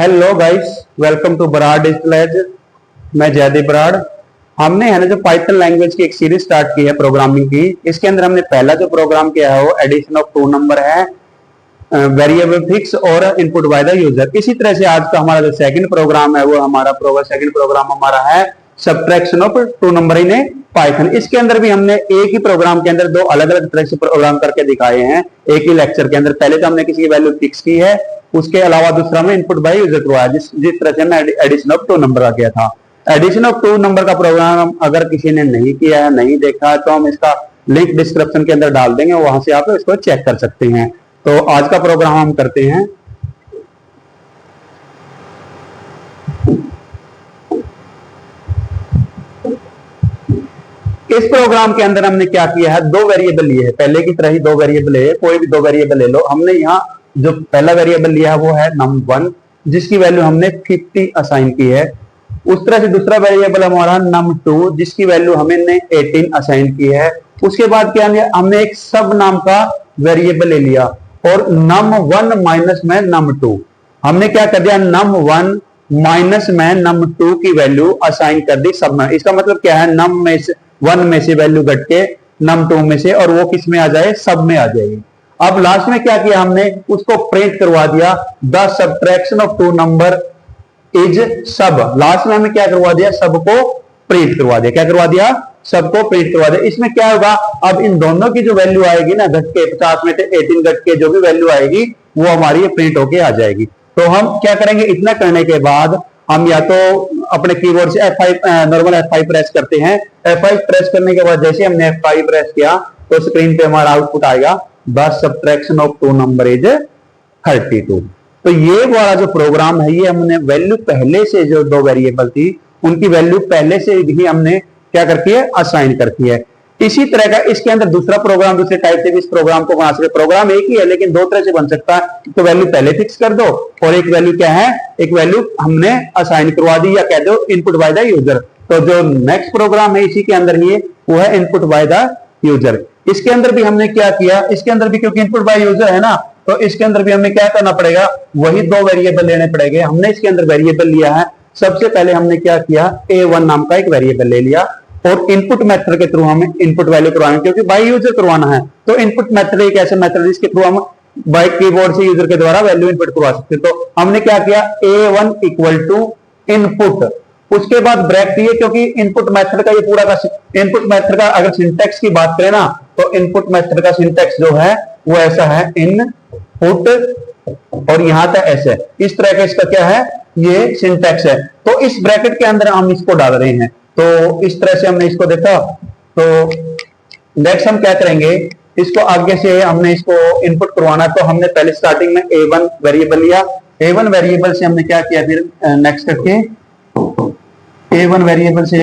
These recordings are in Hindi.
Hello guys, welcome to Brar Digital Age. मैं जयदीप बराड़। हमने है ना जो पाइथन लैंग्वेज की एक सीरीज स्टार्ट की है प्रोग्रामिंग की। इसके अंदर हमने पहला जो प्रोग्राम किया है वो एडिशन ऑफ टू नंबर है, वेरिएबल फिक्स और इनपुट बाय द यूजर। इसी तरह से आज का हमारा जो सेकंड प्रोग्राम है वो हमारा सेकंड प्रोग्राम हमारा है subtraction of two number in a Python. इसके अंदर भी हमने एक ही प्रोग्राम के अंदर दो अलग अलग तरह से प्रोग्राम करके दिखाए हैं एक ही लेक्चर के अंदर। पहले तो हमने किसी की वैल्यू फिक्स की है, उसके अलावा दूसरा में इनपुट बाय यूजर करवाया, जिस तरह से हमने एडिशन ऑफ टू नंबर का किया था। एडिशन ऑफ टू नंबर का प्रोग्राम अगर किसी ने नहीं किया है, नहीं देखा, तो हम इसका लिंक डिस्क्रिप्शन के अंदर डाल देंगे, वहां से आप इसको चेक कर सकते हैं। तो आज का प्रोग्राम हम करते हैं। इस प्रोग्राम के अंदर हमने क्या किया है, दो वेरिएबल लिए है, पहले की तरह ही दो वेरिएबल है, कोई भी दो वेरिएबल ले लो। हमने यहाँ जो पहला वेरिएबल लिया है वो है num1, जिसकी वैल्यू हमने 50 असाइन की है। उस तरह से दूसरा वेरिएबल हमारा num2, जिसकी वैल्यू हमने 18 असाइन की है। उसके बाद क्या हमने एक सब नाम का वेरिएबल ले लिया और num1 माइनस में num2 हमने क्या कर दिया, num1 माइनस में num2 की वैल्यू असाइन कर दी सब में। इसका मतलब क्या है, num1 में से वैल्यू घट के num2 में से, और वो किस में आ जाए, सब में आ जाएगी। अब लास्ट में क्या किया हमने, उसको प्रिंट करवा दिया, the subtraction of two number is sub. Last में हमें क्या करवा दिया, सबको प्रिंट करवा दिया। क्या करवा दिया, सबको प्रिंट करवा दिया। इसमें क्या होगा, अब इन दोनों की जो वैल्यू आएगी ना, घट के 50 में से 18 घट के जो भी वैल्यू आएगी वो हमारी प्रिंट होके आ जाएगी। तो हम क्या करेंगे, इतना करने के बाद हम या तो अपने कीबोर्ड से F5 नॉर्मल F5 प्रेस करते हैं। F5 प्रेस करने के बाद जैसे हमने F5 प्रेस किया तो स्क्रीन पे हमारा आउटपुट आएगा, the subtraction of two number is 32। तो ये वाला जो प्रोग्राम है, ये हमने वैल्यू पहले से जो दो वेरिएबल थी उनकी वैल्यू पहले से ही हमने क्या करती है, असाइन करती है। इसी तरह का इसके अंदर दूसरा प्रोग्राम दूसरे टाइप से भी इस प्रोग्राम को बना सकते। प्रोग्राम एक ही है लेकिन दो तरह से बन सकता है। तो वैल्यू पहले फिक्स कर दो और एक वैल्यू क्या है, एक वैल्यू हमने असाइन करवा दी, या कह दो इनपुट बाय द यूजर। तो जो नेक्स्ट प्रोग्राम है इसी के अंदर ही वो है इनपुट बाय द यूजर। इसके अंदर भी हमने क्या किया, इसके अंदर भी क्योंकि इनपुट बाय यूजर है ना, तो इसके अंदर भी हमें क्या करना पड़ेगा, वही दो वेरिएबल लेने पड़ेंगे। हमने इसके अंदर वेरिएबल लिया है, सबसे पहले हमने क्या किया, a1 नाम का एक वेरिएबल ले लिया और इनपुट मेथड के थ्रू हमें इनपुट वैल्यू करवाना है, क्योंकि बाय यूजर करवाना है। तो इनपुट मेथड एक ऐसा मेथड जिसके थ्रू हम बाय कीबोर्ड से यूजर के द्वारा वैल्यू इनपुट करवा सकते। तो हमने क्या किया, a1 इक्वल टू इनपुट, उसके बाद ब्रैकेट दिए, क्योंकि इनपुट मेथड का ये पूरा का इनपुट मेथड का अगर सिंटैक्स की बात करें ना, तो इनपुट मेथड का सिंटैक्स जो है वो ऐसा है, इनपुट और यहां तक ऐसे, इस तरह का इसका क्या है, ये सिंटैक्स है। तो इस ब्रैकेट के अंदर हम इसको डाल रहे हैं। तो इस तरह से हमने इसको देखा। तो नेक्स्ट हम क्या करेंगे, इसको आगे से हमने इसको इनपुट करवाना। तो हमने पहले स्टार्टिंग में a1 वेरिएबल लिया, a1 वेरिएबल से हमने क्या किया, फिर नेक्स्ट करके a1 वेरिएबल से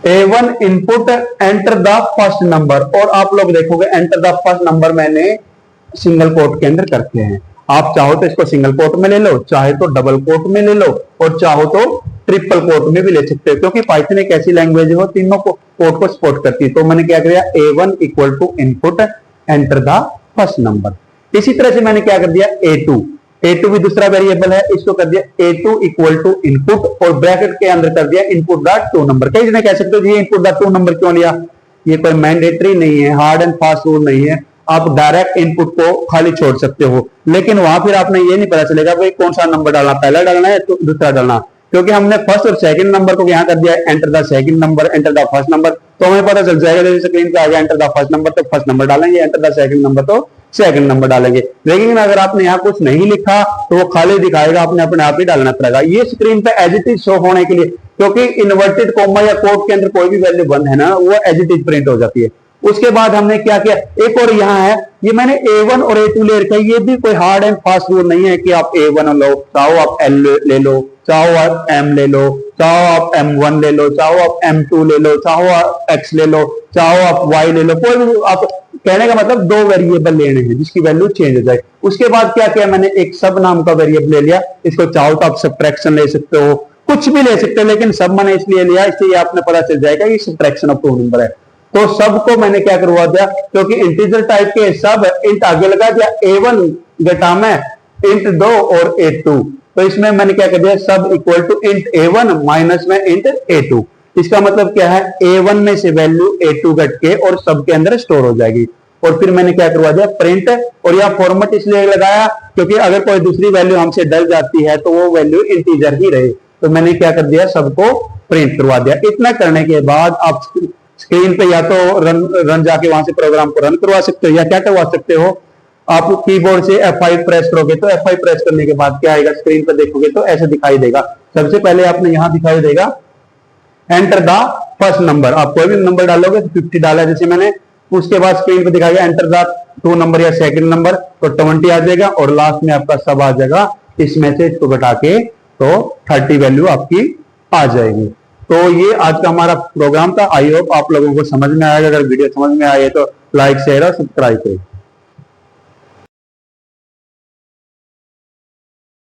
a1 input enter the first number, और आप लोग देखोगे एंटर द फर्स्ट नंबर मैंने सिंगल कोट के अंदर करते हैं। आप चाहो तो इसको सिंगल कोट में ले लो, चाहे तो डबल कोट में ले लो, और चाहो तो ट्रिपल कोट में भी ले सकते हो, क्योंकि पाइथन एक ऐसी लैंग्वेज है वो तीनों को कोट को सपोर्ट करती है। तो मैंने क्या किया, a1 equal to input enter the first number. इसी तरह से मैंने क्या कर दिया, a2 भी दूसरा वेरिएबल है, इसको कर दिया a2 इक्वल टू इनपुट और ब्रैकेट के अंदर कर दिया इनपुट द टू नंबर। कई जने कह सकते हो ये इनपुट द टू नंबर क्यों लिया, ये कोई मैंडेटरी नहीं है, हार्ड एंड फास्ट रूल नहीं है। आप डायरेक्ट इनपुट को खाली छोड़ सकते हो, लेकिन वहां फिर आपने ये नहीं पता चलेगा भाई कौन सा नंबर डालना, पहला डालना है तो दूसरा डालना, क्योंकि हमने फर्स्ट और सेकंड नंबर को यहाँ कर दिया enter the second number, enter the first number. तो हमें पता चल जाएगा जैसे स्क्रीन पे आ गया एंटर द फर्स्ट नंबर तो फर्स्ट नंबर डालेंगे, एंटर द सेकंड नंबर तो सेकंड नंबर डालेंगे। लेकिन अगर आपने यहाँ कुछ नहीं लिखा तो वो खाली दिखाएगा, आपने अपने आप ही डालना पड़ेगा। ये स्क्रीन पे एज इट इज शो होने के लिए, क्योंकि इन्वर्टेड कॉमा या कोट के अंदर कोई भी वैल्यू बंद है ना, वो एज इट इज प्रिंट हो जाती है। उसके बाद हमने क्या किया, एक और यहाँ है, ये मैंने a1 और a2 ले रखा है। ये भी कोई हार्ड एंड फास्ट रूल नहीं है कि आप a1 लो, चाहो आप l ले लो, चाहो आप m ले लो, चाहो आप m1 ले लो, चाहो आप m2 ले लो, चाहो आप x ले लो, चाहो आप y ले लो, कोई भी आप, कहने का मतलब दो वेरिएबल लेने हैं जिसकी वैल्यू चेंज हो जाए। उसके बाद क्या किया, मैंने एक सब नाम का वेरिएबल ले लिया, इसको चाहो तो आप सब्ट्रैक्शन ले सकते हो, कुछ भी ले सकते हो, लेकिन सब मैंने इसलिए लिया इसलिए आपने पता चल जाएगा ये सब्ट्रैक्शन ऑफ टू नंबर है। तो सब को मैंने क्या करवा दिया, क्योंकि इंटीजर टाइप के सब इंट आगे लगा दिया, a1 घटा में इंट 2 और A2, तो इसमें मैंने क्या कर दिया, sub equal to int A1 minus में इंट A2। इसका मतलब क्या है, A1 में से वैल्यू A2 घट के और सब के अंदर स्टोर हो जाएगी। और फिर मैंने क्या करवा दिया, प्रिंट। और यह फॉर्मेट इसलिए लगाया क्योंकि अगर कोई दूसरी वैल्यू हमसे डल जाती है तो वो वैल्यू इंटीजर ही रहे, तो मैंने क्या कर दिया, सबको प्रिंट करवा दिया। इतना करने के बाद आप स्क्रीन पे या तो रन जाके वहां से प्रोग्राम को रन करवा सकते हो, या क्या करवा सकते हो, आप कीबोर्ड से F5 प्रेस करोगे तो F5 प्रेस करने के बाद क्या आएगा, स्क्रीन पर देखोगे तो ऐसे दिखाई देगा। सबसे पहले आपने यहां दिखाई देगा एंटर द फर्स्ट नंबर, आप कोई भी नंबर डालोगे तो 50 डाला जैसे मैंने, उसके बाद स्क्रीन पर दिखाएगा एंटर द 2 नंबर या सेकंड नंबर, तो 20 आ जाएगा और लास्ट में आपका सब आ जाएगा। इसमें से इसको घटा के तो 30 वैल्यू आपकी आ जाएगी। तो ये आज का हमारा प्रोग्राम था। आई होप आप लोगों को समझ में आएगा। अगर वीडियो समझ में आए तो लाइक शेयर और सब्सक्राइब करें।